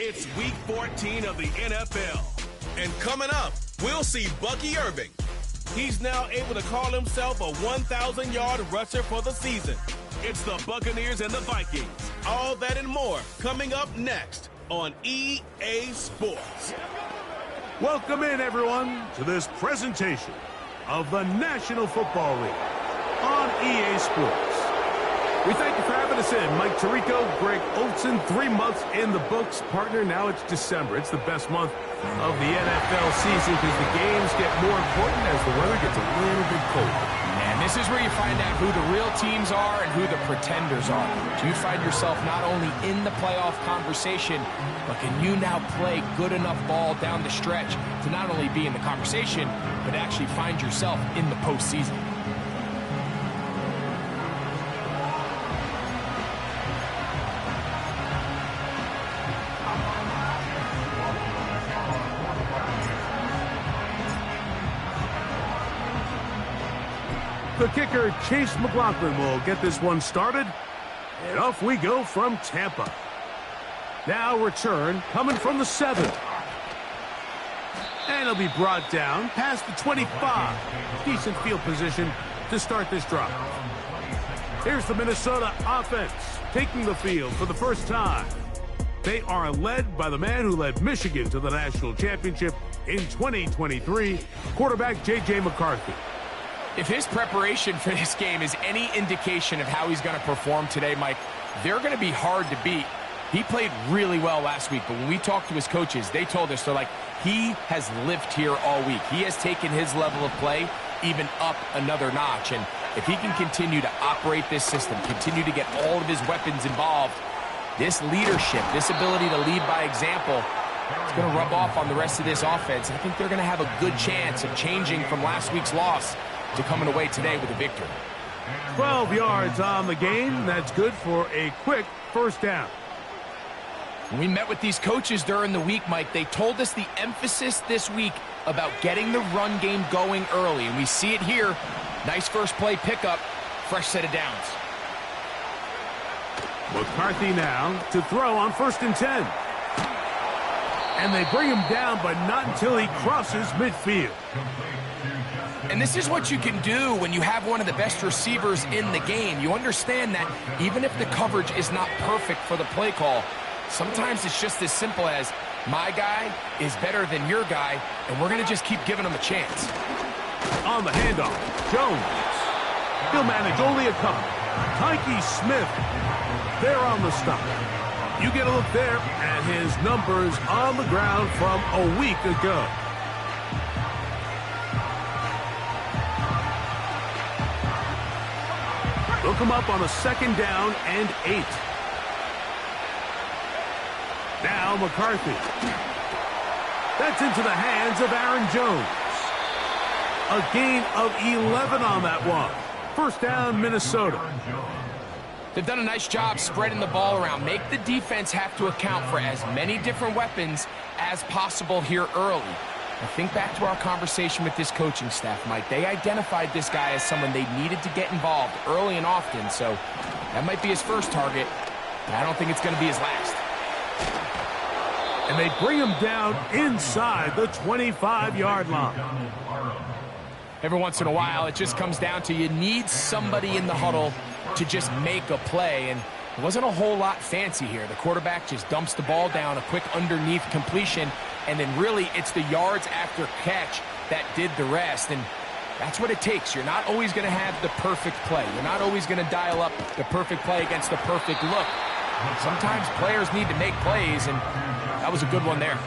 It's Week 14 of the NFL. And coming up, we'll see Bucky Irving. He's now able to call himself a 1,000-yard rusher for the season. It's the Buccaneers and the Vikings. All that and more coming up next on EA Sports. Welcome in, everyone, to this presentation of the National Football League on EA Sports. We thank you for having us in. Mike Tirico, Greg Olson, 3 months in the books. Partner, now it's December. It's the best month of the NFL season because the games get more important as the weather gets a little bit colder. And this is where you find out who the real teams are and who the pretenders are. Do you find yourself not only in the playoff conversation, but can you now play good enough ball down the stretch to not only be in the conversation, but actually find yourself in the postseason? The kicker, Chase McLaughlin, will get this one started. And off we go from Tampa. Now return coming from the 7. And it'll be brought down past the 25. Decent field position to start this drive. Here's the Minnesota offense taking the field for the first time. They are led by the man who led Michigan to the national championship in 2023, quarterback J.J. McCarthy. If his preparation for this game is any indication of how he's going to perform today, Mike, they're going to be hard to beat. He played really well last week, but when we talked to his coaches, they told us, they're like, he has lived here all week. He has taken his level of play even up another notch. And if he can continue to operate this system, continue to get all of his weapons involved, this leadership, this ability to lead by example, it's going to rub off on the rest of this offense. I think they're going to have a good chance of changing from last week's loss to coming away today with a victory. 12 yards on the game. That's good for a quick first down. When we met with these coaches during the week, Mike, they told us the emphasis this week about getting the run game going early, and we see it here. Nice first play pickup, fresh set of downs. McCarthy now to throw on 1st and 10. And they bring him down, but not until he crosses midfield. And this is what you can do when you have one of the best receivers in the game. You understand that even if the coverage is not perfect for the play call, sometimes it's just as simple as, my guy is better than your guy, and we're going to just keep giving him a chance. On the handoff, Jones. He'll manage only a couple. Tyke Smith there on the stop. You get a look there at his numbers on the ground from a week ago. Look him up on a 2nd down and 8. Now McCarthy. That's into the hands of Aaron Jones. A gain of 11 on that one. 1st down, Minnesota. They've done a nice job spreading the ball around. Make the defense have to account for as many different weapons as possible here early. I think back to our conversation with this coaching staff, Mike. They identified this guy as someone they needed to get involved early and often, so that might be his first target, but I don't think it's going to be his last. And they bring him down inside the 25-yard line. Every once in a while, it just comes down to you need somebody in the huddle to just make a play, and it wasn't a whole lot fancy here. The quarterback just dumps the ball down, a quick underneath completion, and then really it's the yards after catch that did the rest, and that's what it takes. You're not always going to have the perfect play. You're not always going to dial up the perfect play against the perfect look. Sometimes players need to make plays, and that was a good one there.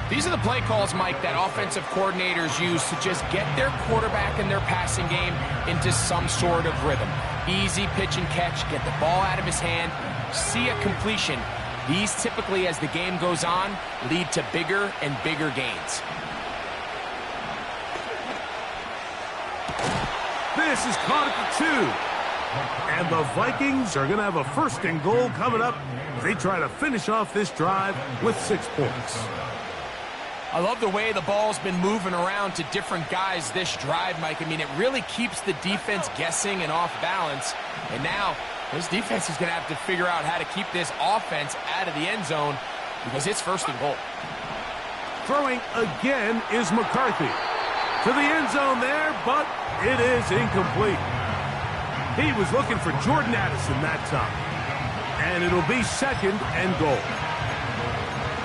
These are the play calls, Mike, that offensive coordinators use to just get their quarterback and their passing game into some sort of rhythm. Easy pitch and catch, get the ball out of his hand, see a completion. These typically, as the game goes on, lead to bigger and bigger gains. This is caught at the 2. And the Vikings are going to have a 1st and goal coming up as they try to finish off this drive with 6 points. I love the way the ball's been moving around to different guys this drive, Mike. I mean, it really keeps the defense guessing and off balance. And now, this defense is going to have to figure out how to keep this offense out of the end zone. because it's 1st and goal. Throwing again is McCarthy. To the end zone there, but it is incomplete. He was looking for Jordan Addison that time. And it'll be 2nd and goal.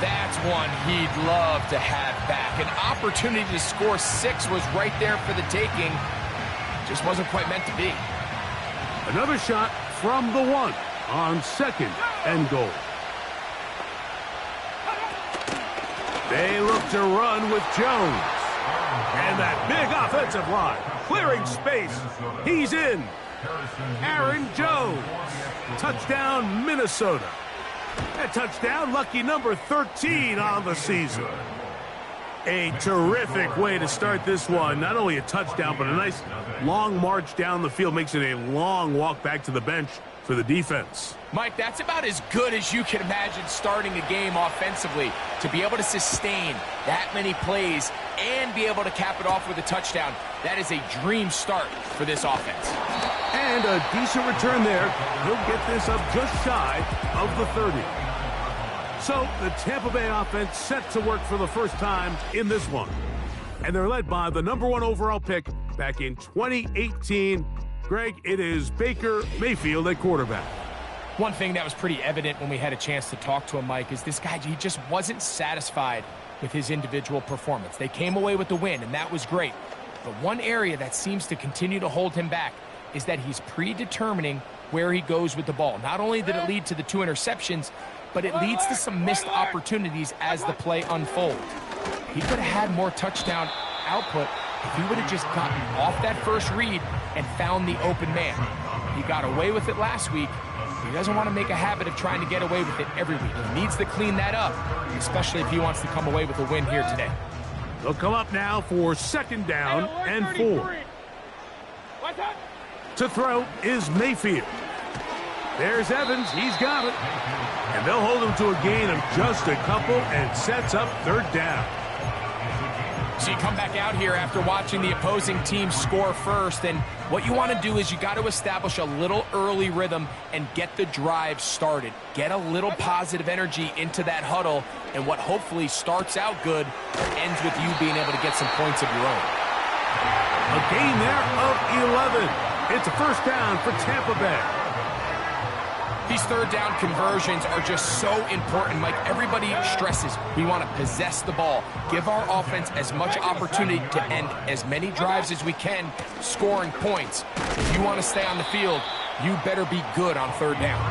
That's one he'd love to have back. An opportunity to score 6 was right there for the taking. Just wasn't quite meant to be. Another shot from the 1 on 2nd and goal. They look to run with Jones. And that big offensive line clearing space. He's in. Aaron Jones. Touchdown, Minnesota. A touchdown, lucky number 13 on the season. A terrific way to start this one. Not only a touchdown, but a nice long march down the field. Makes it a long walk back to the bench for the defense. Mike, that's about as good as you can imagine starting a game offensively. To be able to sustain that many plays and be able to cap it off with a touchdown, that is a dream start for this offense. And a decent return there. He'll get this up just shy of the 30. So the Tampa Bay offense set to work for the first time in this one. And they're led by the number 1 overall pick back in 2018. Greg, it is Baker Mayfield at quarterback. One thing that was pretty evident when we had a chance to talk to him, Mike, is this guy, he just wasn't satisfied with his individual performance. They came away with the win, and that was great. But one area that seems to continue to hold him back is that he's predetermining where he goes with the ball. Not only did it lead to the 2 interceptions, but it leads to some missed opportunities as the play unfolds. He could have had more touchdown output if he would have just gotten off that first read and found the open man. He got away with it last week. He doesn't want to make a habit of trying to get away with it every week. He needs to clean that up, especially if he wants to come away with a win here today. They'll come up now for 2nd down and 4. To throw is Mayfield. There's Evans. He's got it. And they'll hold him to a gain of just a couple and sets up 3rd down. So you come back out here after watching the opposing team score first, and what you want to do is you got to establish a little early rhythm and get the drive started. Get a little positive energy into that huddle, and what hopefully starts out good ends with you being able to get some points of your own. A gain there of 11. It's a 1st down for Tampa Bay. These 3rd down conversions are just so important. Like everybody stresses, we want to possess the ball, give our offense as much opportunity to end as many drives as we can, scoring points. If you want to stay on the field, you better be good on 3rd down.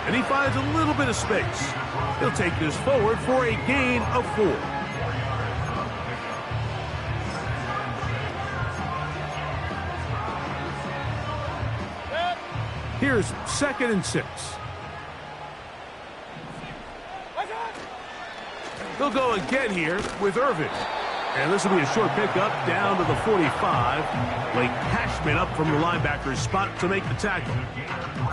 And he finds a little bit of space. He'll take this forward for a gain of 4. Here's 2nd and 6. They'll go again here with Irvin. And this will be a short pickup down to the 45. Blake Cashman up from the linebacker's spot to make the tackle.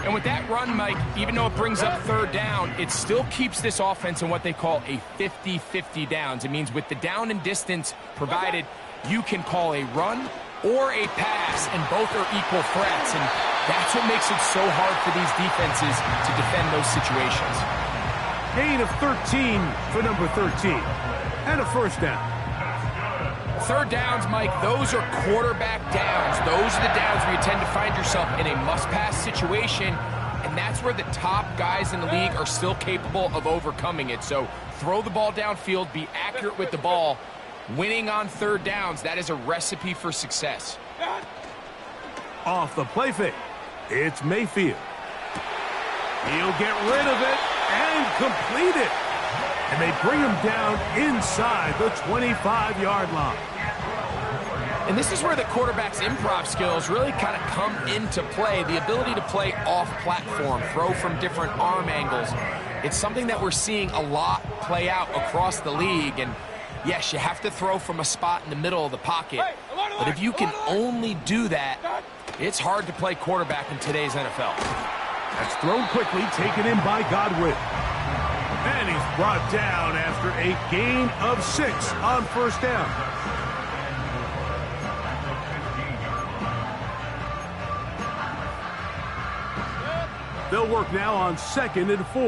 And with that run, Mike, even though it brings up 3rd down, it still keeps this offense in what they call a 50-50 downs. It means with the down and distance provided, you can call a run or a pass, and both are equal threats. And that's what makes it so hard for these defenses to defend those situations. Gain of 13 for number 13. And a 1st down. 3rd downs, Mike, those are quarterback downs. Those are the downs where you tend to find yourself in a must-pass situation, and that's where the top guys in the league are still capable of overcoming it. So throw the ball downfield, be accurate with the ball. Winning on 3rd downs, that is a recipe for success. Off the play fake, it's Mayfield. He'll get rid of it and complete it. And they bring him down inside the 25-yard line. And this is where the quarterback's improv skills really kind of come into play. The ability to play off-platform, throw from different arm angles. It's something that we're seeing a lot play out across the league. And yes, you have to throw from a spot in the middle of the pocket. But if you can only do that, it's hard to play quarterback in today's NFL. That's thrown quickly, taken in by Godwin. And he's brought down after a gain of 6 on 1st down. They'll work now on 2nd and 4.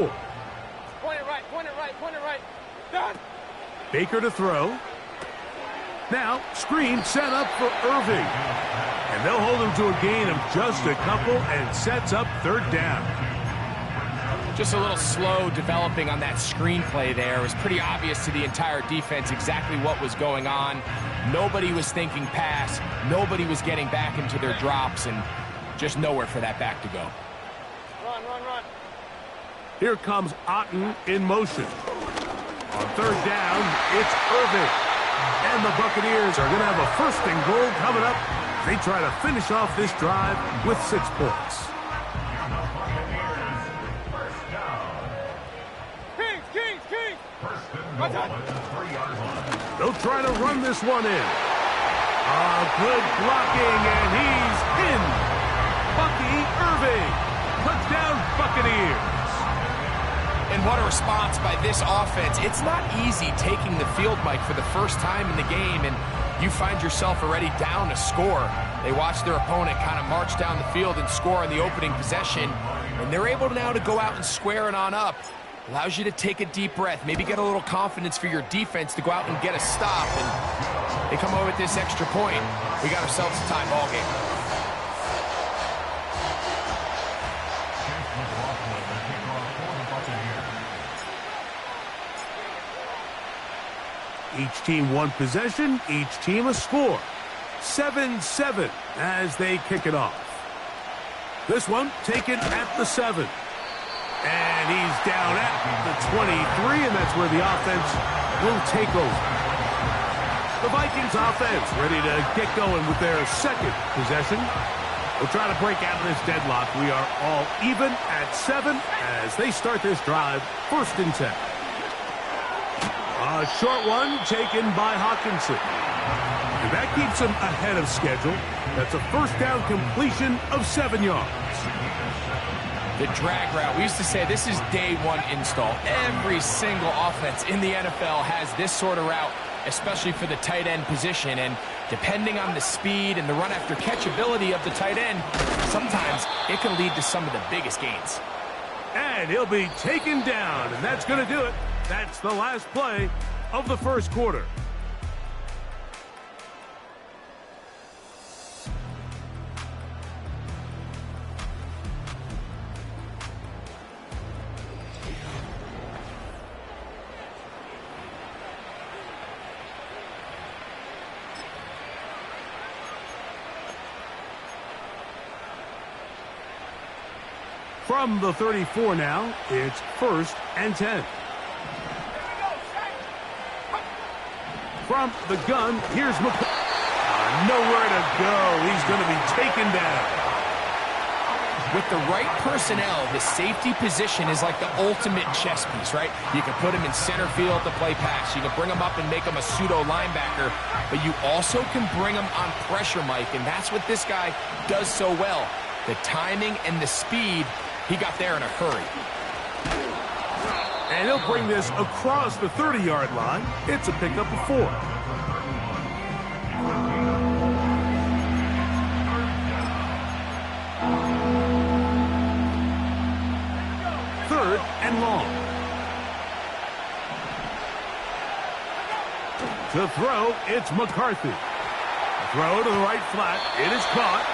Point it right, point it right. Baker to throw. Now, screen set up for Irving. And they'll hold him to a gain of just a couple and sets up third down. Just a little slow developing on that screenplay there. It was pretty obvious to the entire defense exactly what was going on. Nobody was thinking pass. Nobody was getting back into their drops, and just nowhere for that back to go. Run. Here comes Otten in motion. On third down, it's Irving. And the Buccaneers are going to have a first and goal coming up. They try to finish off this drive with 6 points. They'll try to run this one in. Good blocking, and he's in. Bucky Irving. Touchdown, Buccaneers. And what a response by this offense. It's not easy taking the field, Mike, for the first time in the game, and you find yourself already down a score. They watch their opponent kind of march down the field and score on the opening possession, and they're able now to go out and square it on up. Allows you to take a deep breath, maybe get a little confidence for your defense to go out and get a stop, and they come away with this extra point. We got ourselves a tie ball game. Each team one possession, each team a score. 7-7 as they kick it off. This one taken at the 7. And he's down at the 23, and that's where the offense will take over. The Vikings offense ready to get going with their second possession. We'll try to break out of this deadlock. We are all even at 7 as they start this drive, 1st and 10. A short one taken by Hawkinson. And that keeps him ahead of schedule. That's a first down completion of 7 yards. The drag route. We used to say this is day one install. Every single offense in the NFL has this sort of route, especially for the tight end position. And depending on the speed and the run after catch ability of the tight end, sometimes it can lead to some of the biggest gains. And he'll be taken down, and that's going to do it. That's the last play of the first quarter. From the 34 now, it's 1st and 10. From the gun, here's nowhere to go. He's going to be taken down. With the right personnel, the safety position is like the ultimate chess piece, right? You can put him in center field to play pass. You can bring him up and make him a pseudo linebacker, but you also can bring him on pressure, Mike, and that's what this guy does so well. The timing and the speed, he got there in a hurry. And he'll bring this across the 30-yard line. It's a pickup of 4. Third and long. To throw, it's McCarthy. Throw to the right flat. It is caught.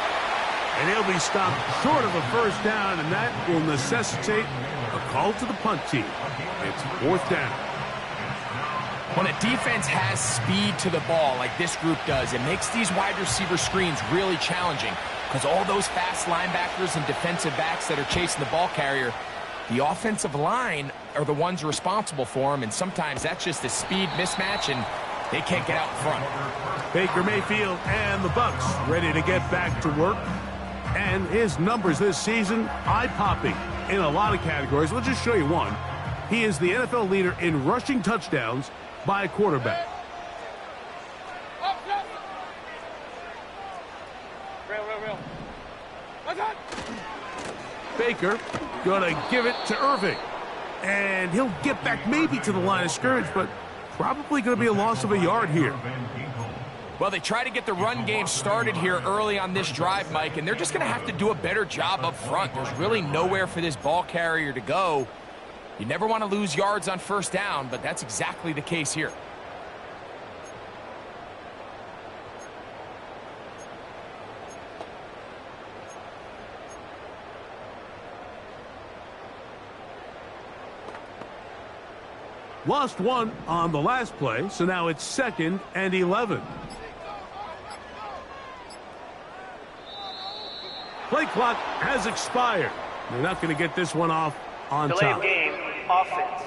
And he'll be stopped short of a first down, and that will necessitate a call to the punt team. It's 4th down. When a defense has speed to the ball like this group does, it makes these wide receiver screens really challenging because all those fast linebackers and defensive backs that are chasing the ball carrier, the offensive line are the ones responsible for them, and sometimes that's just a speed mismatch, and they can't get out in front. Baker Mayfield and the Bucs ready to get back to work. And his numbers this season, eye-popping in a lot of categories. We'll just show you one. He is the NFL leader in rushing touchdowns by a quarterback. Baker going to give it to Irving. And he'll get back maybe to the line of scrimmage, but probably going to be a loss of a yard here. Well, they try to get the run game started here early on this drive, Mike, and they're just going to have to do a better job up front. There's really nowhere for this ball carrier to go. You never want to lose yards on first down, but that's exactly the case here. Lost one on the last play, so now it's 2nd and 11. Play clock has expired. They're not going to get this one off on Delay top. of game, offense.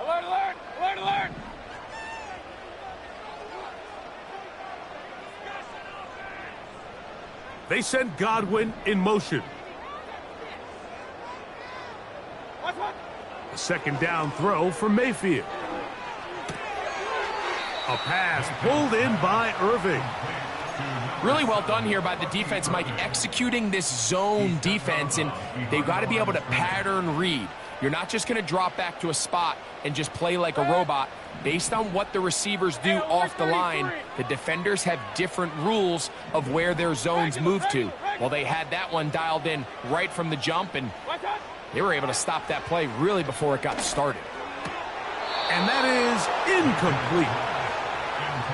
Alert, alert, alert, alert. They send Godwin in motion. A 2nd down throw for Mayfield. A pass pulled in by Irving. Really well done here by the defense, Mike, executing this zone defense, and they've got to be able to pattern read. You're not just going to drop back to a spot and just play like a robot. Based on what the receivers do off the line, the defenders have different rules of where their zones move to. Well, they had that one dialed in right from the jump, and they were able to stop that play really before it got started. And that is incomplete.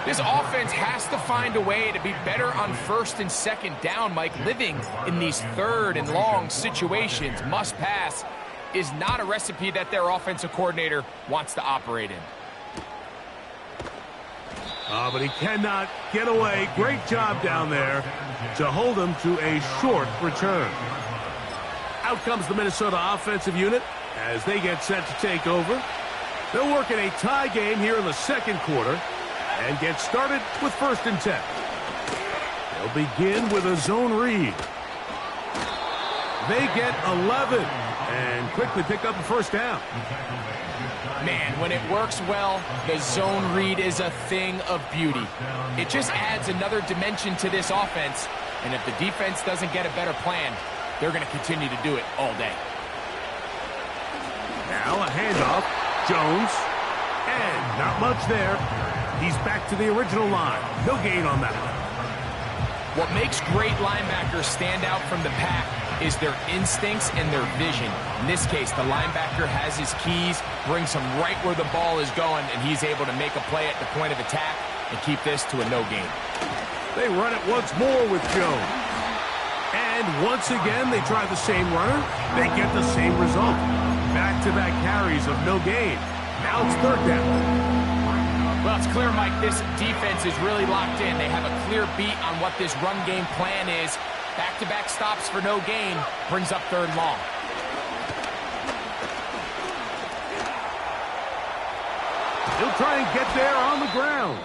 This offense has to find a way to be better on 1st and 2nd down, Mike. Living in these 3rd and long situations, must pass, is not a recipe that their offensive coordinator wants to operate in. But he cannot get away. Great job down there to hold him to a short return. Out comes the Minnesota offensive unit as they get set to take over. They'll work in a tie game here in the 2nd quarter and get started with 1st and 10. They'll begin with a zone read. They get 11 and quickly pick up a 1st down. Man, when it works well, the zone read is a thing of beauty. It just adds another dimension to this offense, and if the defense doesn't get a better plan, they're going to continue to do it all day. Now a handoff. Jones. And not much there. He's back to the original line. No gain on that one. What makes great linebackers stand out from the pack is their instincts and their vision. In this case, the linebacker has his keys, brings him right where the ball is going, and he's able to make a play at the point of attack and keep this to a no gain. They run it once more with Jones. And once again, they try the same runner. They get the same result. Back-to-back carries of no gain. Now it's 3rd down. Well, it's clear, Mike, this defense is really locked in. They have a clear beat on what this run game plan is. Back-to-back stops for no gain brings up 3rd and long. He'll try and get there on the ground.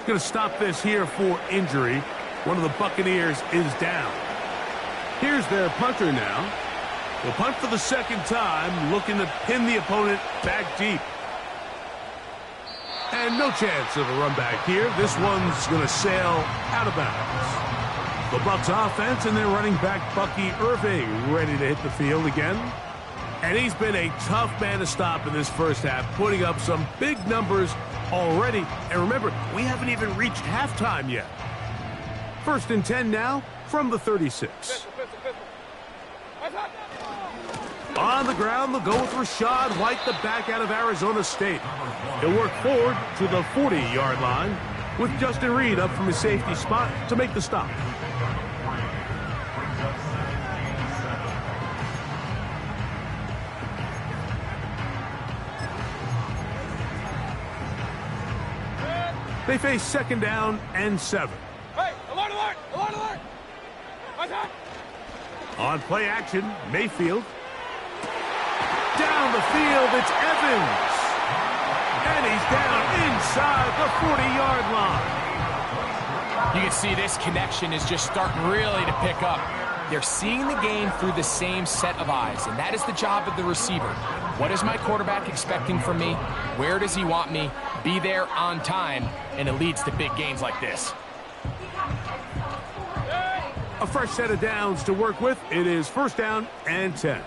Going to stop this here for injury. One of the Buccaneers is down. Here's their punter now. They'll punt for the 2nd time, looking to pin the opponent back deep. And no chance of a run back here. This one's going to sail out of bounds. The Bucs offense and their running back, Bucky Irving, ready to hit the field again. And he's been a tough man to stop in this 1st half, putting up some big numbers already. And remember, we haven't even reached halftime yet. 1st and 10 now from the 36. On the ground, they'll go with Rashad White, the back out of Arizona State. He'll work forward to the 40-yard line with Justin Reed up from his safety spot to make the stop. They face 2nd down and 7. Hey, alert, alert, alert, alert! On play action, Mayfield. Down the field, it's Evans. And he's down inside the 40-yard line. You can see this connection is just starting really to pick up. They're seeing the game through the same set of eyes, and that is the job of the receiver. What is my quarterback expecting from me? Where does he want me? Be there on time, and it leads to big games like this. A fresh set of downs to work with. It is 1st down and 10.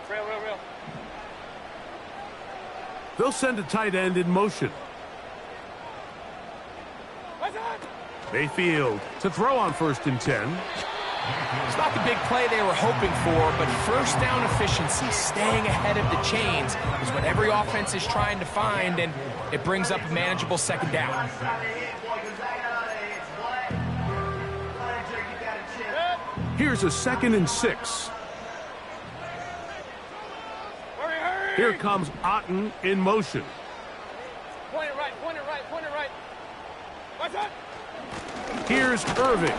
Real. They'll send a tight end in motion. Mayfield to throw on 1st and 10. It's not the big play they were hoping for, but first down efficiency, staying ahead of the chains, is what every offense is trying to find, and it brings up a manageable 2nd down. Here's a 2nd and 6. Here comes Otten in motion. Point it right, point it right, point it right. What's up? Here's Irving.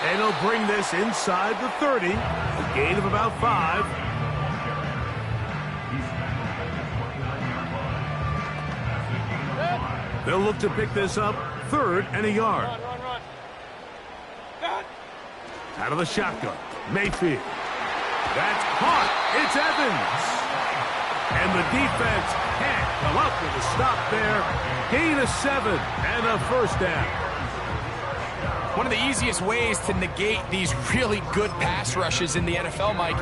And he'll bring this inside the 30. A gain of about 5. They'll look to pick this up 3rd and a yard. Run. Out of the shotgun, Mayfield. That's caught. It's Evans. And the defense can't come up with a stop there. Gain of 7 and a 1st down. One of the easiest ways to negate these really good pass rushes in the NFL, Mike,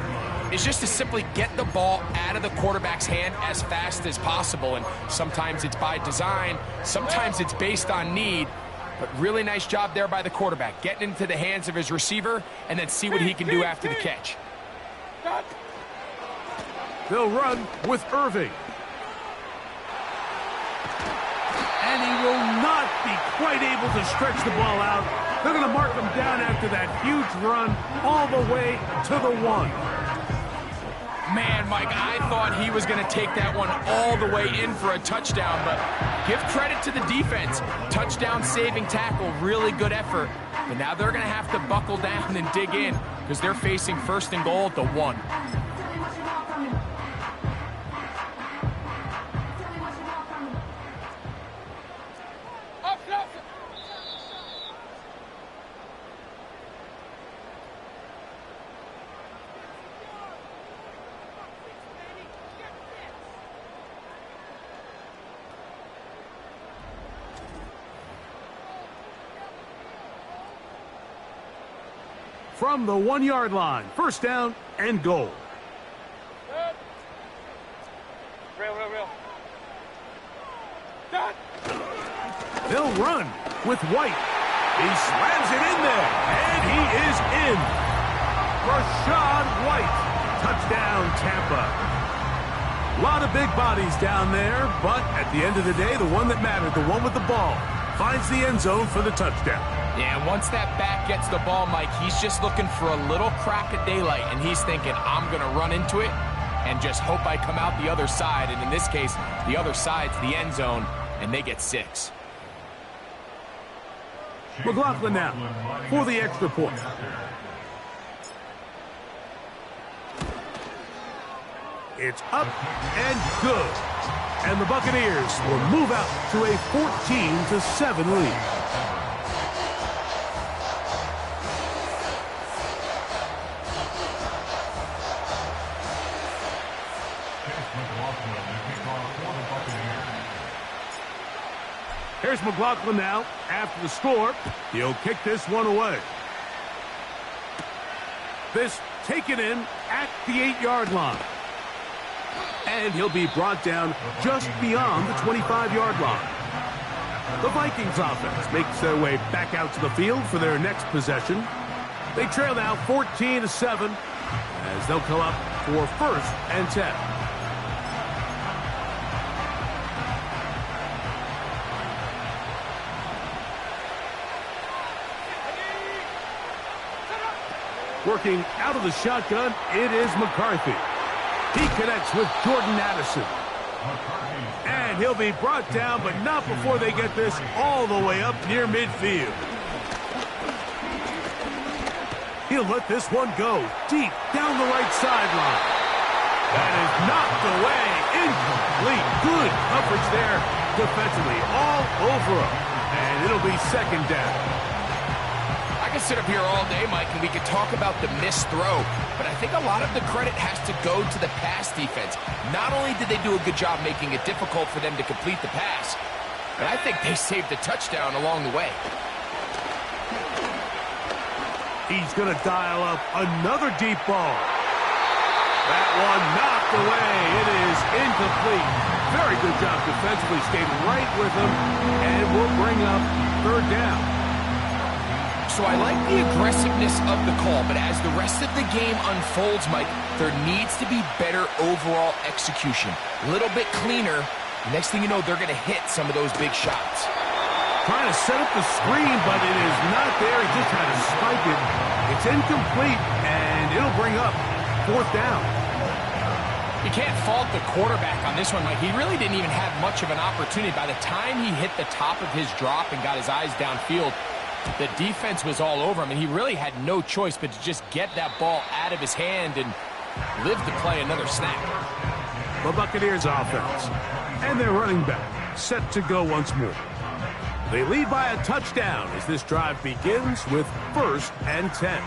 is just to simply get the ball out of the quarterback's hand as fast as possible. And sometimes it's by design, sometimes it's based on need. But really nice job there by the quarterback, getting into the hands of his receiver and then see what he can do after the catch. They'll run with Irving. And he will not be quite able to stretch the ball out. They're going to mark him down after that huge run all the way to the 1. Man, Mike, I thought he was going to take that one all the way in for a touchdown, but give credit to the defense. Touchdown saving tackle, really good effort. But now they're going to have to buckle down and dig in because they're facing 1st and goal at the 1. From the 1-yard line, 1st down and goal. Real. They'll run with White. He slams it in there, and he is in. Rashad White, touchdown Tampa. A lot of big bodies down there, but at the end of the day, the one that mattered, the one with the ball, finds the end zone for the touchdown. Yeah, once that back gets the ball, Mike, he's just looking for a little crack of daylight, and he's thinking, I'm going to run into it and just hope I come out the other side. And in this case, the other side's the end zone, and they get 6. McLaughlin now for the extra point. It's up and good. And the Buccaneers will move out to a 14-7 lead. Here's McLaughlin now after the score. He'll kick this one away. This taken in at the 8-yard line. And he'll be brought down just beyond the 25-yard line. The Vikings offense makes their way back out to the field for their next possession. They trail now 14-7 as they'll come up for 1st and 10. Working out of the shotgun, it is McCarthy. He connects with Jordan Addison. And he'll be brought down, but not before they get this all the way up near midfield. He'll let this one go deep down the right sideline. That is knocked away. Incomplete. Good coverage there defensively all over him. And it'll be 2nd down. I could sit up here all day, Mike, and we could talk about the missed throw, but I think a lot of the credit has to go to the pass defense. Not only did they do a good job making it difficult for them to complete the pass, but I think they saved the touchdown along the way. He's going to dial up another deep ball. That one knocked away. It is incomplete. Very good job defensively. Stayed right with him, and will bring up third down. So I like the aggressiveness of the call, but as the rest of the game unfolds, Mike, there needs to be better overall execution. A little bit cleaner. Next thing you know, they're going to hit some of those big shots. Trying to set up the screen, but it is not there. He just had to spike it. It's incomplete, and it'll bring up fourth down. You can't fault the quarterback on this one, Mike. He really didn't even have much of an opportunity. By the time he hit the top of his drop and got his eyes downfield, the defense was all over him, and he really had no choice but to just get that ball out of his hand and live to play another snap. The Buccaneers offense, and their running back set to go once more. They lead by a touchdown as this drive begins with 1st and 10.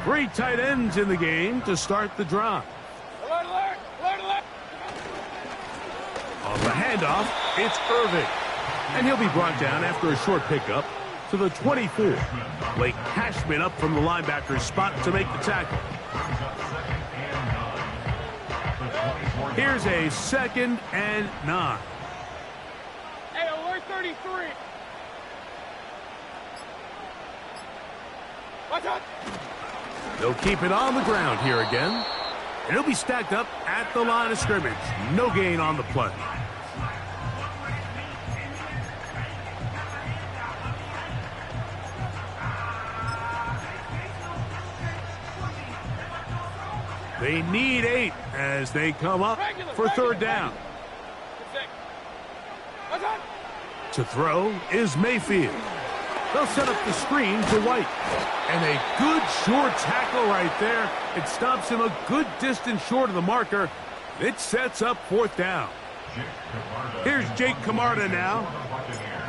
3 tight ends in the game to start the drive. Alert, alert, alert, alert. On the handoff, it's Irving. And he'll be brought down after a short pickup to the 24. Blake Cashman up from the linebacker's spot to make the tackle. Here's a 2nd and 9. Hey, alert 33. Watch out. They'll keep it on the ground here again. And it'll be stacked up at the line of scrimmage. No gain on the play. They need 8 as they come up for third down. To throw is Mayfield. They'll set up the screen to White. And a good short tackle right there. It stops him a good distance short of the marker. It sets up fourth down. Here's Jake Camarda now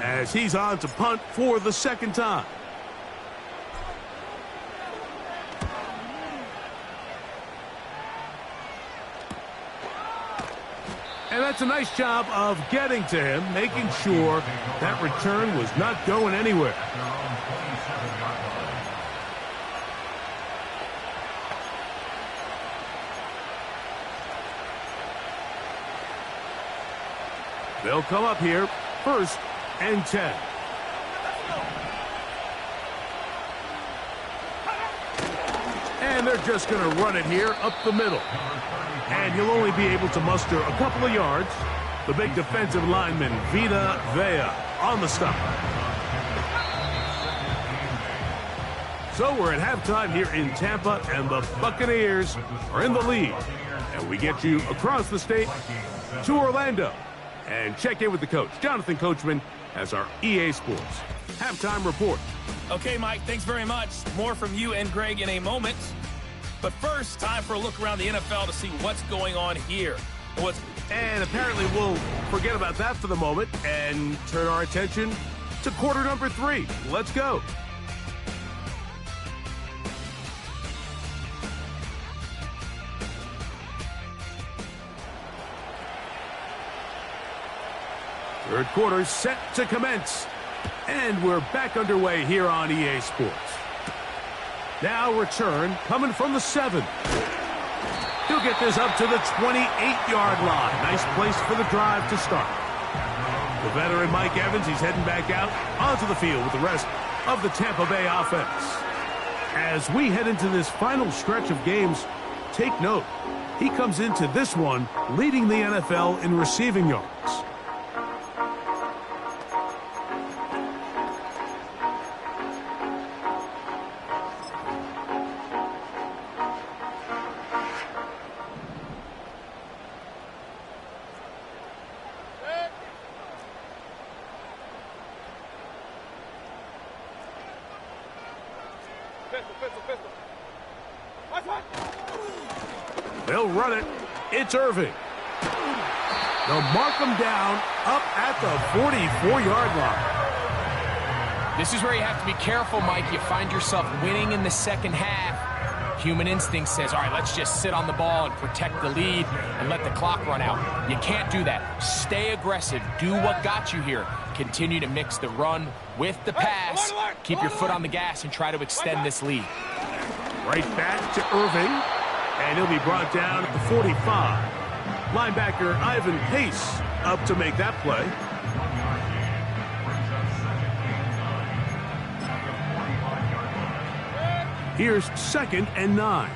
as he's on to punt for the 2nd time. And that's a nice job of getting to him, making sure that return was not going anywhere. They'll come up here, 1st and 10. And they're just going to run it here up the middle. And he'll only be able to muster a couple of yards. The big defensive lineman, Vita Vea, on the stop. So we're at halftime here in Tampa, and the Buccaneers are in the lead. And we get you across the state to Orlando. And check in with the coach, Jonathan Coachman, as our EA Sports halftime report. Okay, Mike, thanks very much. More from you and Greg in a moment. But first, time for a look around the NFL to see what's going on here. And apparently we'll forget about that for the moment and turn our attention to quarter number 3. Let's go. Third quarter set to commence. And we're back underway here on EA Sports. Now return coming from the 7. He'll get this up to the 28-yard line. Nice place for the drive to start. The veteran Mike Evans, he's heading back out onto the field with the rest of the Tampa Bay offense. As we head into this final stretch of games, take note. He comes into this one leading the NFL in receiving yards. They'll run it. It's Irving. They'll mark him down up at the 44-yard line. This is where you have to be careful, Mike. You find yourself winning in the second half. Human instinct says, all right, let's just sit on the ball and protect the lead and let the clock run out. You can't do that. Stay aggressive. Do what got you here. continue to mix the run with the pass. Keep your foot on the gas and try to extend this lead. Right back to Irving, and he'll be brought down at the 45. Linebacker Ivan Pace up to make that play. Here's 2nd and 9.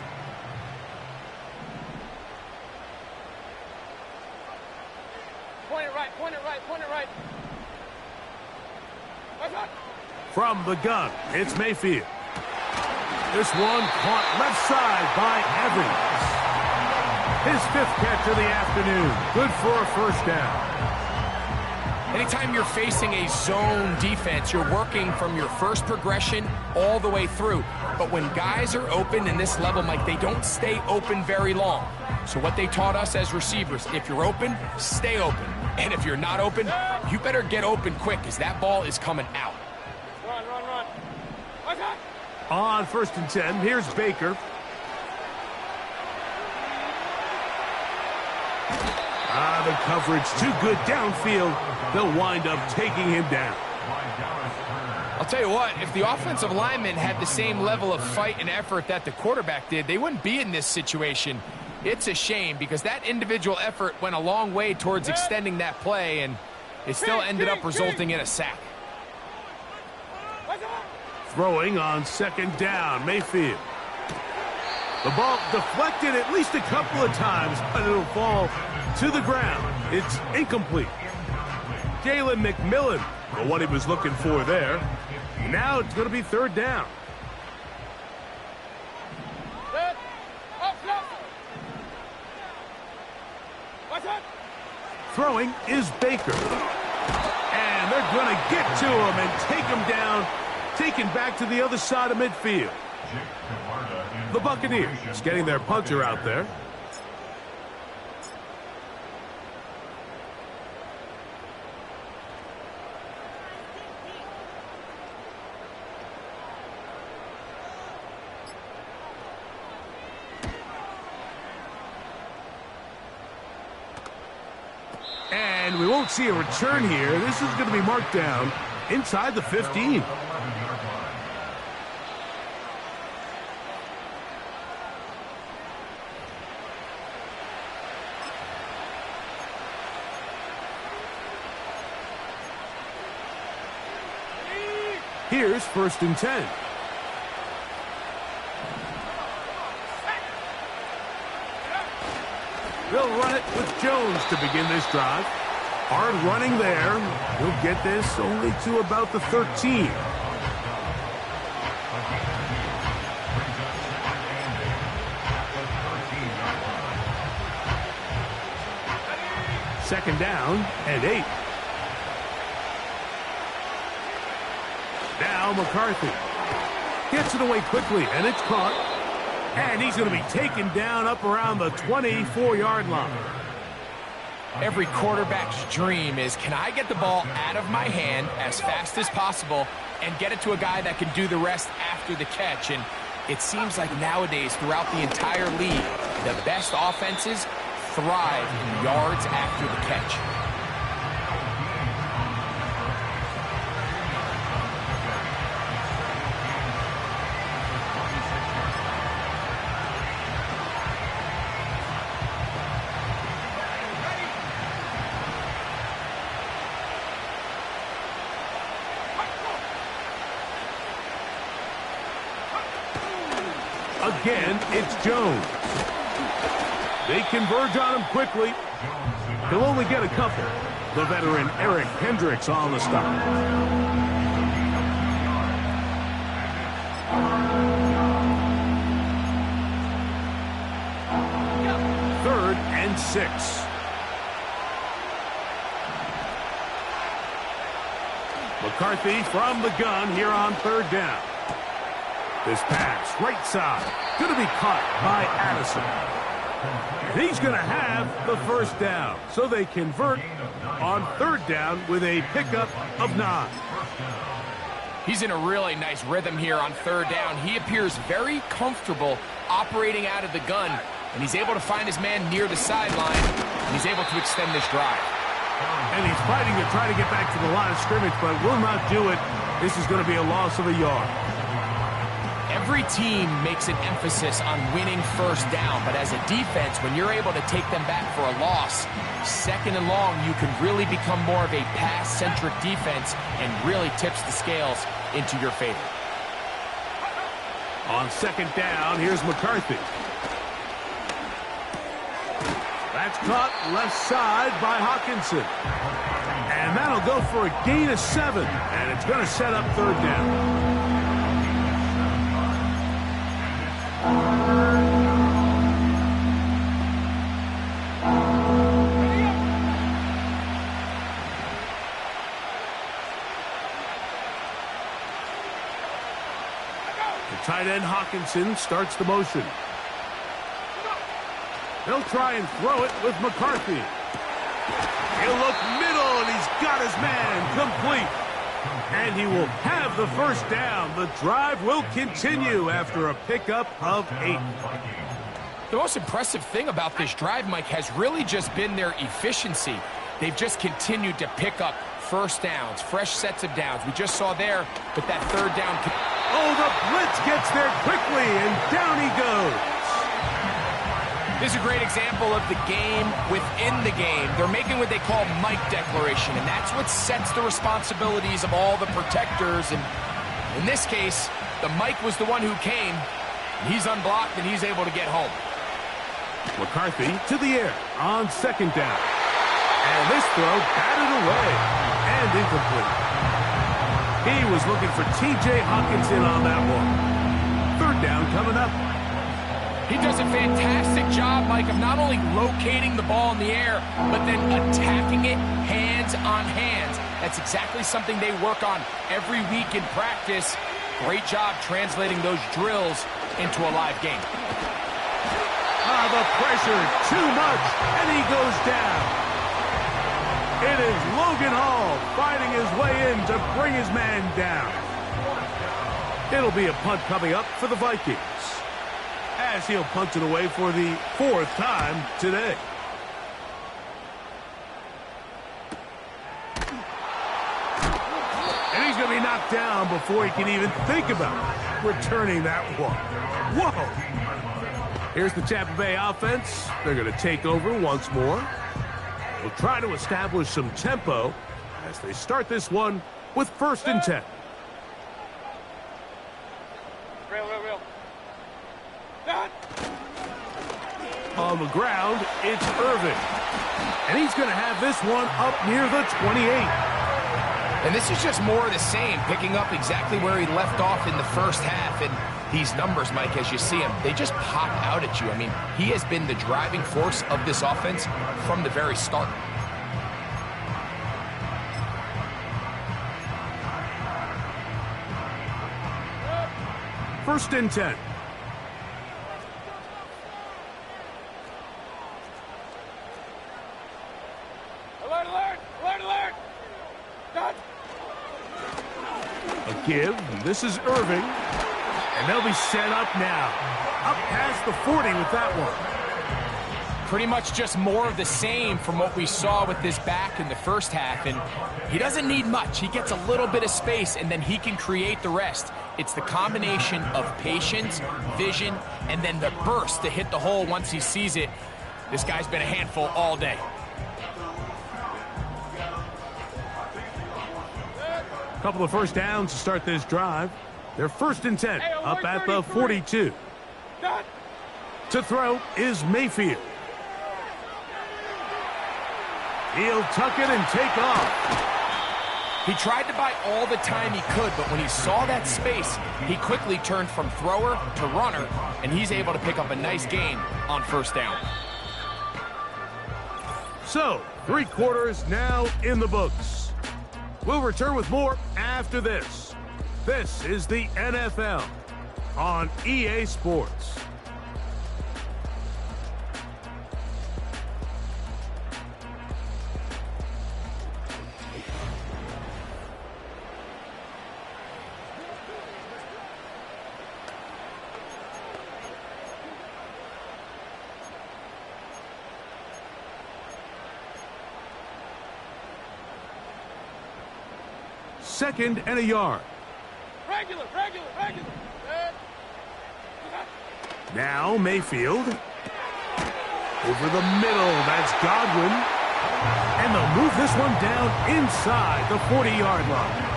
Point it right, point it right, point it right. From the gun, it's Mayfield. This one caught left side by Evans. His 5th catch of the afternoon. Good for a first down. Anytime you're facing a zone defense, you're working from your first progression all the way through. But when guys are open in this level, Mike, they don't stay open very long. So what they taught us as receivers, if you're open, stay open. And if you're not open, you better get open quick because that ball is coming out. Run, run, run. On 1st and 10, here's Baker. The coverage too good downfield. They'll wind up taking him down. I'll tell you what, if the offensive lineman had the same level of fight and effort that the quarterback did, they wouldn't be in this situation. It's a shame because that individual effort went a long way towards extending that play, and it still ended up resulting in a sack. Throwing on 2nd down, Mayfield. The ball deflected at least a couple of times, but it'll fall to the ground. It's incomplete. Jalen McMillan, for what he was looking for there. Now it's going to be 3rd down. Throwing is Baker. And they're going to get to him and take him down, taken back to the other side of midfield. The Buccaneers getting their punter out there. And we won't see a return here. This is going to be marked down inside the 15. Here's 1st and 10. They'll run it with Jones to begin this drive. Hard running there. He'll get this only to about the 13. Second down and 8. Now McCarthy gets it away quickly, and it's caught. And he's going to be taken down up around the 24-yard line. Every quarterback's dream is, can I get the ball out of my hand as fast as possible and get it to a guy that can do the rest after the catch? And it seems like nowadays, throughout the entire league, the best offenses thrive in yards after the catch. Again, it's Jones. They converge on him quickly. He'll only get a couple. The veteran Eric Hendricks on the stop. 3rd and 6. McCarthy from the gun here on 3rd down. This pass, right side, going to be caught by Addison. And he's going to have the 1st down. So they convert on 3rd down with a pickup of 9. He's in a really nice rhythm here on 3rd down. He appears very comfortable operating out of the gun, and he's able to find his man near the sideline, and he's able to extend this drive. And he's fighting to try to get back to the line of scrimmage, but will not do it. This is going to be a loss of a yard. Every team makes an emphasis on winning first down, but as a defense, when you're able to take them back for a loss, second and long, you can really become more of a pass-centric defense and really tips the scales into your favor. On second down, here's McCarthy. That's caught left side by Hawkinson. And that'll go for a gain of 7, and it's going to set up third down. Tight end Hawkinson starts the motion. He'll try and throw it with McCarthy. He'll look middle, and he's got his man complete. And he will have the first down. The drive will continue after a pickup of 8. The most impressive thing about this drive, Mike, has really just been their efficiency. They've just continued to pick up first downs, fresh sets of downs. We just saw there, but that third down. Oh, the blitz gets there quickly, and down he goes. This is a great example of the game within the game. They're making what they call Mike declaration, and that's what sets the responsibilities of all the protectors. And in this case, the Mike was the one who came. He's unblocked, and he's able to get home. McCarthy to the air on second down. And this throw batted away and incomplete. He was looking for T.J. Hawkinson on that one. Third down coming up. He does a fantastic job, Mike, of not only locating the ball in the air, but then attacking it hands on hands. That's exactly something they work on every week in practice. Great job translating those drills into a live game. The pressure, too much, and he goes down. It is Logan Hall fighting his way in to bring his man down. It'll be a punt coming up for the Vikings, as he'll punt it away for the 4th time today. And he's going to be knocked down before he can even think about returning that one. Whoa! Here's the Tampa Bay offense. They're going to take over once more. They'll try to establish some tempo as they start this one with 1st and 10. Real. On the ground, it's Irving. And he's going to have this one up near the 28. And this is just more of the same, picking up exactly where he left off in the first half. And these numbers, Mike, as you see them, they just pop out at you. I mean, he has been the driving force of this offense from the very start. First and 10. Alert! Done. A give. This is Irving. And they'll be set up now. Up past the 40 with that one. Pretty much just more of the same from what we saw with this back in the first half. And he doesn't need much. He gets a little bit of space, and then he can create the rest. It's the combination of patience, vision, and then the burst to hit the hole once he sees it. This guy's been a handful all day. Couple of first downs to start this drive. They're 1st and 10, up at the 42. To throw is Mayfield. He'll tuck it and take off. He tried to buy all the time he could, but when he saw that space, he quickly turned from thrower to runner, and he's able to pick up a nice gain on first down. So, 3 quarters now in the books. We'll return with more after this. This is the NFL on EA Sports. 2nd and a yard. Regular. Now Mayfield. Over the middle, that's Godwin. And they'll move this one down inside the 40-yard line.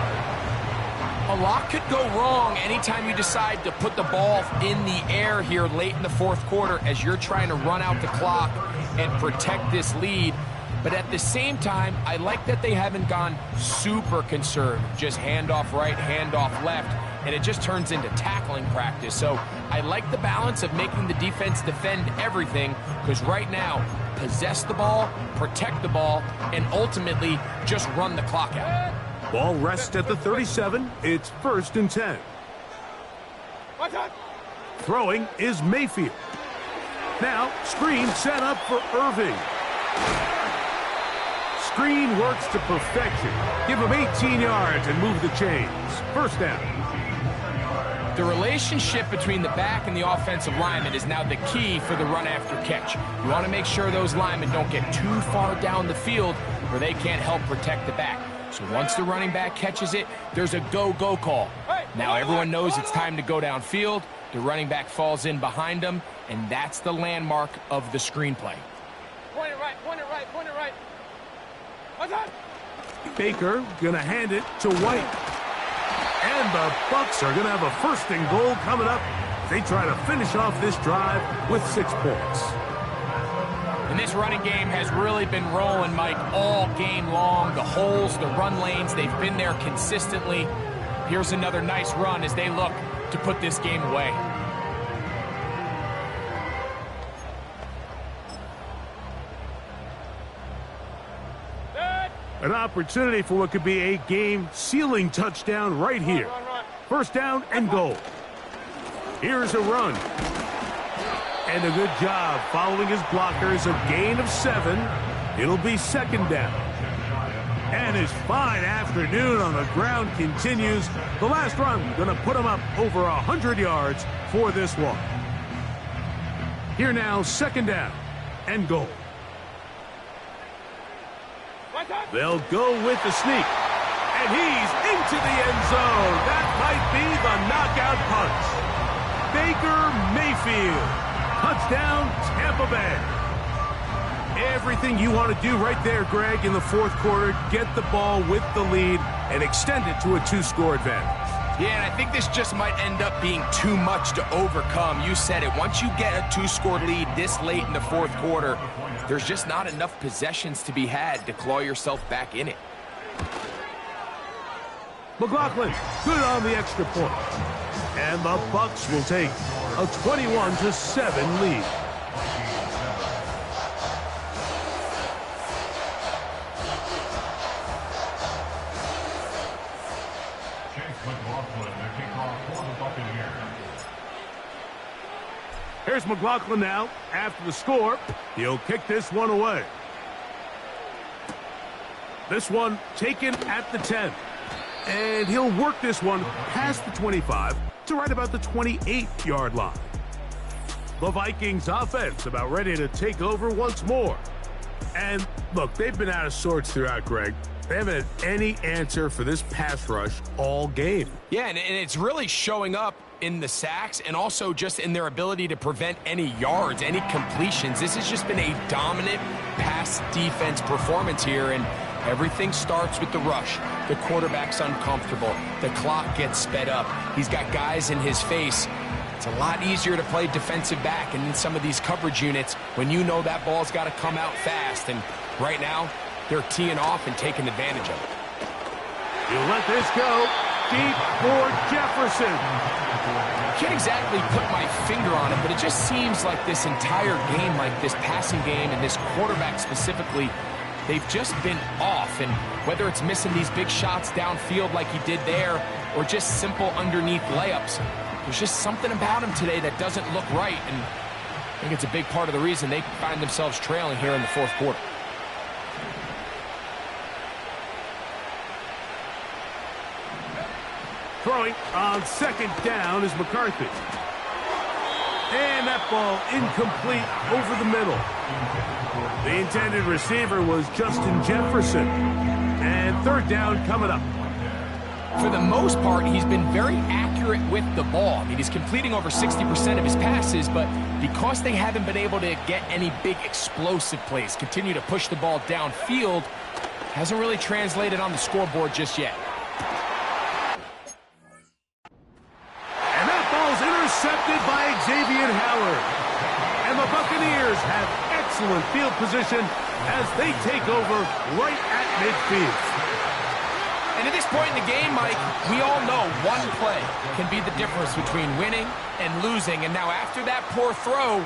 A lot could go wrong anytime you decide to put the ball in the air here late in the fourth quarter as you're trying to run out the clock and protect this lead. But at the same time, I like that they haven't gone super conservative, just handoff right, handoff left, and it just turns into tackling practice. So I like the balance of making the defense defend everything, because right now, possess the ball, protect the ball, and ultimately just run the clock out. Ball rests at the 37. It's 1st and 10. Throwing is Mayfield. Now, screen set up for Irving. Screen works to perfection. Give him 18 yards and move the chains. 1st down. The relationship between the back and the offensive lineman is now the key for the run after catch. You want to make sure those linemen don't get too far down the field where they can't help protect the back. So once the running back catches it, there's a go-go call. Now everyone knows it's time to go downfield. The running back falls in behind them, and that's the landmark of the screenplay. Point it right. Baker gonna hand it to White. And the Bucs are gonna have a 1st and goal coming up. They try to finish off this drive with 6 points. And this running game has really been rolling, Mike, all game long. The holes, the run lanes, they've been there consistently. Here's another nice run as they look to put this game away. An opportunity for what could be a game-sealing touchdown right here. 1st down and goal. Here's a run. And a good job following his blockers. A gain of 7. It'll be 2nd down. And his fine afternoon on the ground continues. The last run going to put him up over 100 yards for this one. Here now, 2nd down and goal. They'll go with the sneak. And he's into the end zone. That might be the knockout punch. Baker Mayfield. Touchdown, Tampa Bay. Everything you want to do right there, Greg, in the fourth quarter. Get the ball with the lead and extend it to a 2-score advantage. Yeah, and I think this just might end up being too much to overcome. You said it. Once you get a 2-score lead this late in the fourth quarter, there's just not enough possessions to be had to claw yourself back in it. McLaughlin, good on the extra point. And the Bucs will take a 21-7 lead. Here's McLaughlin now. After the score, he'll kick this one away. This one taken at the 10. And he'll work this one past the 25 to right about the 28-yard line. The Vikings offense about ready to take over once more. And look, they've been out of sorts throughout, Greg. They haven't had any answer for this pass rush all game. Yeah, and it's really showing up in the sacks and also just in their ability to prevent any yards, any completions. This has just been a dominant pass defense performance here, and everything starts with the rush. The quarterback's uncomfortable. The clock gets sped up. He's got guys in his face. It's a lot easier to play defensive back and in some of these coverage units when you know that ball's got to come out fast, and right now they're teeing off and taking advantage of it. You let this go deep for Jefferson. Can't exactly put my finger on it, but it just seems like this entire game, like this passing game and this quarterback specifically, they've just been off. And whether it's missing these big shots downfield like he did there or just simple underneath layups, there's just something about him today that doesn't look right. And I think it's a big part of the reason they find themselves trailing here in the fourth quarter. Throwing on 2nd down is McCarthy. And that ball incomplete over the middle. The intended receiver was Justin Jefferson. And 3rd down coming up. for the most part, he's been very accurate with the ball. I mean, he's completing over 60% of his passes, but because they haven't been able to get any big explosive plays, continue to push the ball downfield, hasn't really translated on the scoreboard just yet. And that ball's intercepted by Xavier Howard. And the Buccaneers have excellent field position as they take over right at midfield. And at this point in the game, Mike, we all know one play can be the difference between winning and losing. And now after that poor throw,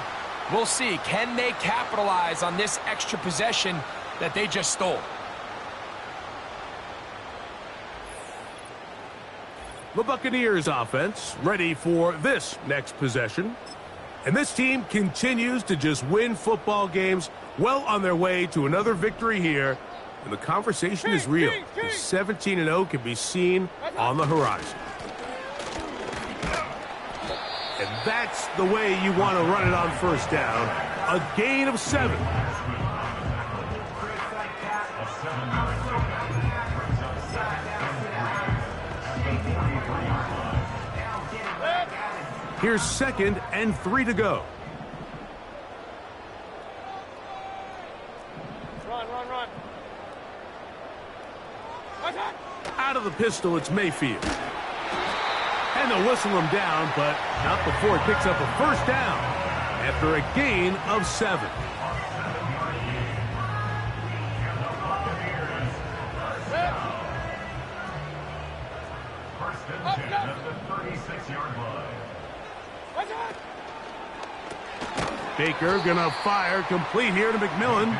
we'll see, can they capitalize on this extra possession that they just stole? The Buccaneers offense ready for this next possession. And this team continues to just win football games, well on their way to another victory here. And the conversation is real. 17-0 can be seen on the horizon. And that's the way you want to run it on first down. A gain of 7. Here's 2nd and 3 to go. Run. Out of the pistol, it's Mayfield. And they'll whistle him down, but not before he picks up a first down after a gain of 7. Baker gonna fire complete here to McMillan.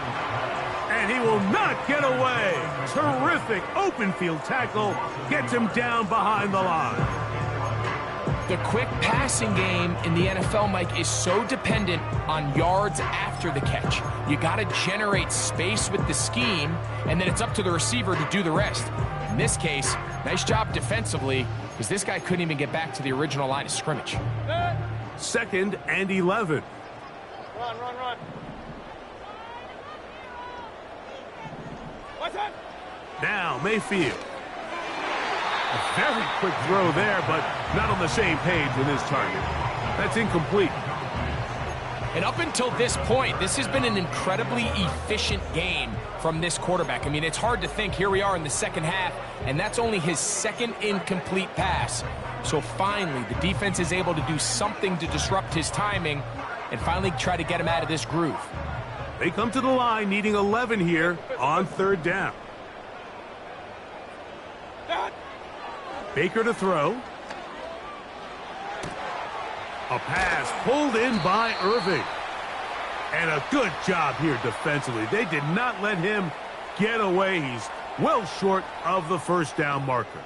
And he will not get away. Terrific open field tackle. Gets him down behind the line. The quick passing game in the NFL, Mike, is so dependent on yards after the catch. You got to generate space with the scheme, and then it's up to the receiver to do the rest. In this case, nice job defensively, because this guy couldn't even get back to the original line of scrimmage. 2nd and 11. Run. What's that? Now Mayfield. A very quick throw there, but not on the same page with his target. That's incomplete. And up until this point, this has been an incredibly efficient game from this quarterback. I mean, it's hard to think. Here we are in the second half, and that's only his 2nd incomplete pass. So finally, the defense is able to do something to disrupt his timing and finally try to get him out of this groove. They come to the line needing 11 here on 3rd down. Baker to throw. A pass pulled in by Irving. And a good job here defensively. They did not let him get away. He's well short of the first down marker.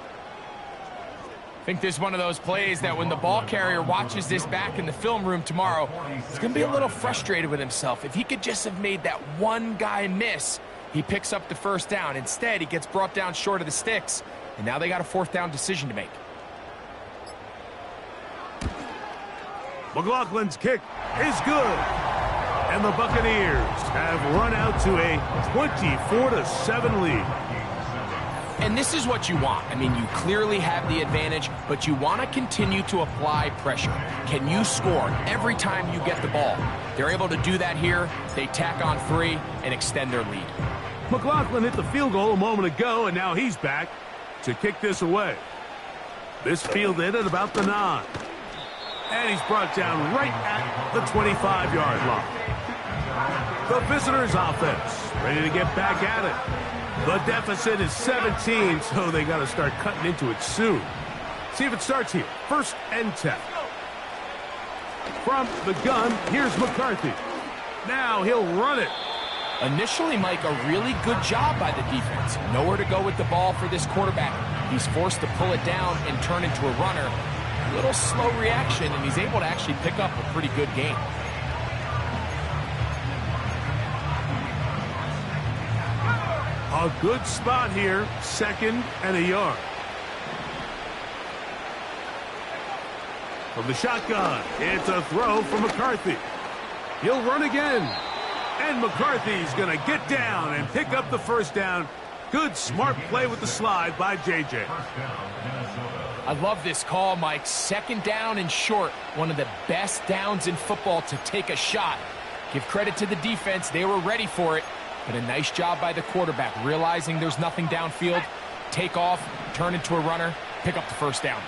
I think this is one of those plays that when the ball carrier watches this back in the film room tomorrow, he's going to be a little frustrated with himself. If he could just have made that one guy miss, he picks up the first down. Instead, he gets brought down short of the sticks, and now they got a 4th down decision to make. McLaughlin's kick is good. And the Buccaneers have run out to a 24-7 lead. And this is what you want. I mean, you clearly have the advantage, but you want to continue to apply pressure. Can you score every time you get the ball? They're able to do that here. They tack on 3 and extend their lead. McLaughlin hit the field goal a moment ago, and now he's back to kick this away. This fielded at about the 9. And he's brought down right at the 25-yard line. The visitors' offense ready to get back at it. The deficit is 17, so they got to start cutting into it soon. See if it starts here. 1st and 10. From the gun, here's McCarthy. Now he'll run it. Initially, Mike, a really good job by the defense. Nowhere to go with the ball for this quarterback. He's forced to pull it down and turn into a runner. A little slow reaction, and he's able to actually pick up a pretty good game. A good spot here, 2nd and a yard. From the shotgun, it's a throw from McCarthy. He'll run again. And McCarthy's going to get down and pick up the first down Good, smart play with the slide by J.J. I love this call, Mike. Second down and short. One of the best downs in football to take a shot. Give credit to the defense. They were ready for it. But a nice job by the quarterback, realizing there's nothing downfield. Take off, turn into a runner, pick up the first down.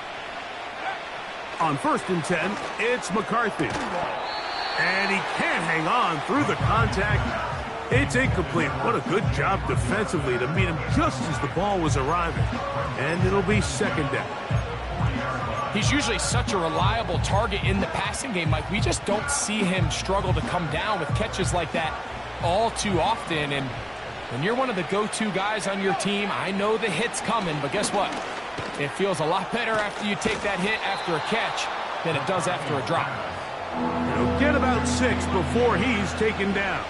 On 1st and 10, it's McCarthy. And he can't hang on through the contact. It's incomplete. What a good job defensively to meet him just as the ball was arriving. And it'll be 2nd down. He's usually such a reliable target in the passing game, Mike. We just don't see him struggle to come down with catches like that all too often. And when you're one of the go-to guys on your team, I know the hit's coming, but guess what? It feels a lot better after you take that hit after a catch than it does after a drop. He'll get about 6 before he's taken down.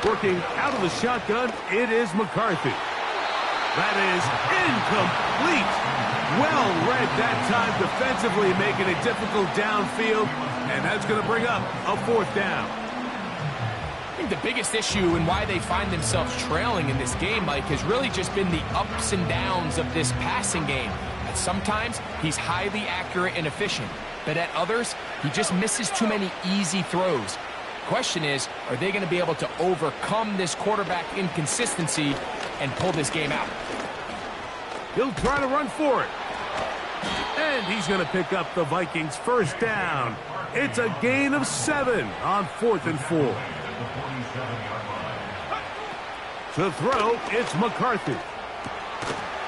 Working out of the shotgun, it is McCarthy. That is incomplete. Well read that time defensively, making it difficult downfield, and that's going to bring up a 4th down. I think the biggest issue and why they find themselves trailing in this game, Mike, has really just been the ups and downs of this passing game. At sometimes, he's highly accurate and efficient, but at others, he just misses too many easy throws. Question is, are they going to be able to overcome this quarterback inconsistency and pull this game out? He'll try to run for it. And he's going to pick up the Vikings' first down. It's a gain of 7 on 4th and 4. To throw, it's McCarthy.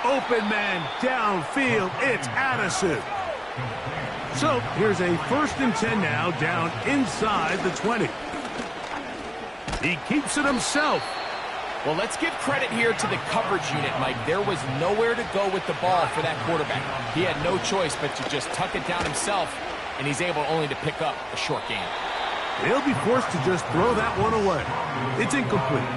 Open man downfield, it's Addison. So here's a 1st and 10 now, down inside the 20. He keeps it himself. Well, let's give credit here to the coverage unit, Mike. There was nowhere to go with the ball for that quarterback. He had no choice but to just tuck it down himself, and he's able only to pick up a short gain. He'll be forced to just throw that one away. It's incomplete.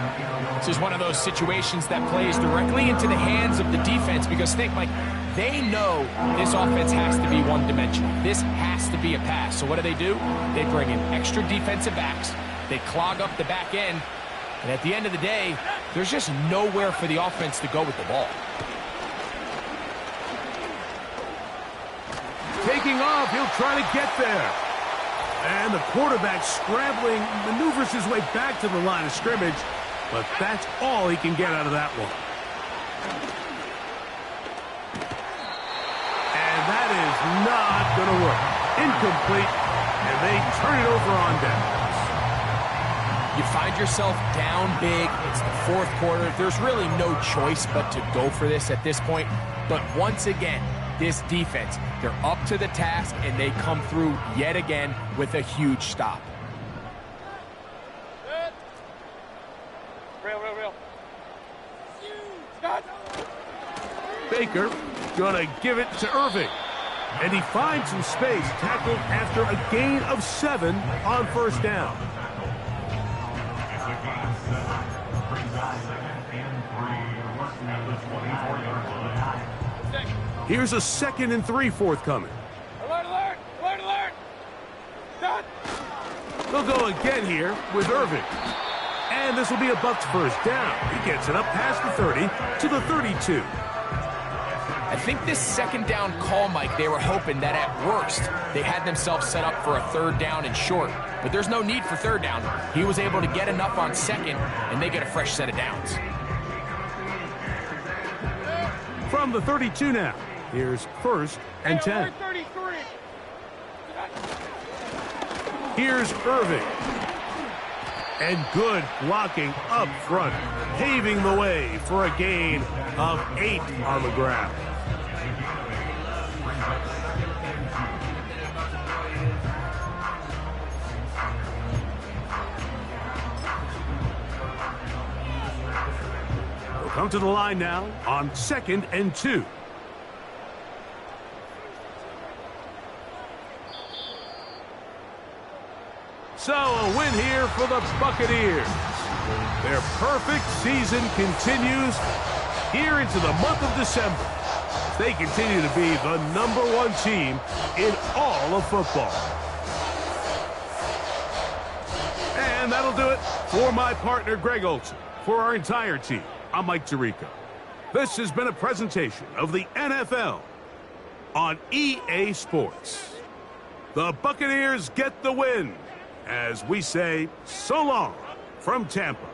This is one of those situations that plays directly into the hands of the defense because think, Mike, they know this offense has to be one-dimensional. This has to be a pass. So what do? They bring in extra defensive backs. They clog up the back end. And at the end of the day, there's just nowhere for the offense to go with the ball. Taking off, he'll try to get there. And the quarterback scrambling, maneuvers his way back to the line of scrimmage. But that's all he can get out of that one. And that is not going to work. Incomplete, and they turn it over on downs. You find yourself down big. It's the 4th quarter. There's really no choice but to go for this at this point. But once again, this defense, they're up to the task, and they come through yet again with a huge stop. Real. Baker gonna give it to Irving. And he finds some space, tackled after a gain of 7 on 1st down. Here's a 2nd and 3 forthcoming. Alert! Done! They'll go again here with Irving. And this will be a Bucs first down. He gets it up past the 30 to the 32. I think this 2nd down call, Mike, they were hoping that at worst they had themselves set up for a 3rd down and short. But there's no need for 3rd down. He was able to get enough on 2nd, and they get a fresh set of downs. From the 32 now, here's 1st and 10. 33. Here's Irving. And good blocking up front, paving the way for a gain of 8 on the ground. They'll come to the line now on 2nd and 2. So a win here for the Buccaneers. Their perfect season continues here into the month of December. They continue to be the #1 team in all of football. And that'll do it for my partner, Greg Olson. For our entire team, I'm Mike Tirico. This has been a presentation of the NFL on EA Sports. The Buccaneers get the win, as we say so long from Tampa.